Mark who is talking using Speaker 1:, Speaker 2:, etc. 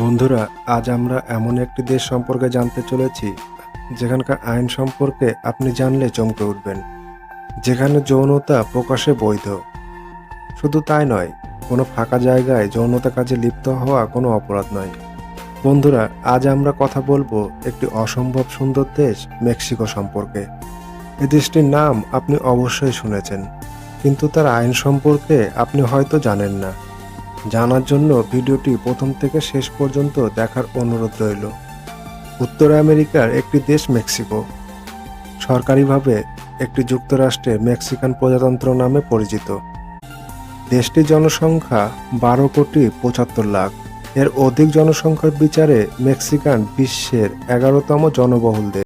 Speaker 1: বন্ধুরা, আজ আমরা এমন একটি দেশ সম্পর্কে জানতে চলেছি যেখানকার আইন সম্পর্কে আপনি জানলে চমকে উঠবেন। যেখানে যৌনতা প্রকাশ্যে বৈধ। শুধু তাই নয়, কোনো ফাঁকা জায়গায় যৌনতা কাজে লিপ্ত হওয়া কোনো অপরাধ নয়। বন্ধুরা, আজ আমরা কথা বলবো একটি অসম্ভব সুন্দর দেশ মেক্সিকো সম্পর্কে। এই দেশটির নাম আপনি অবশ্যই শুনেছেন, কিন্তু তার আইন সম্পর্কে আপনি হয়তো জানেন না। জানার জন্য ভিডিওটি প্রথম থেকে শেষ পর্যন্ত দেখার অনুরোধ রইল। উত্তর আমেরিকার একটি দেশ মেক্সিকো, সরকারিভাবে একটি যুক্তরাষ্ট্রের মেক্সিকান প্রজাতন্ত্র নামে পরিচিত। দেশটির জনসংখ্যা 12,75,00,000। এর অধিক জনসংখ্যার বিচারে মেক্সিকান বিশ্বের 11তম জনবহুল দেশ।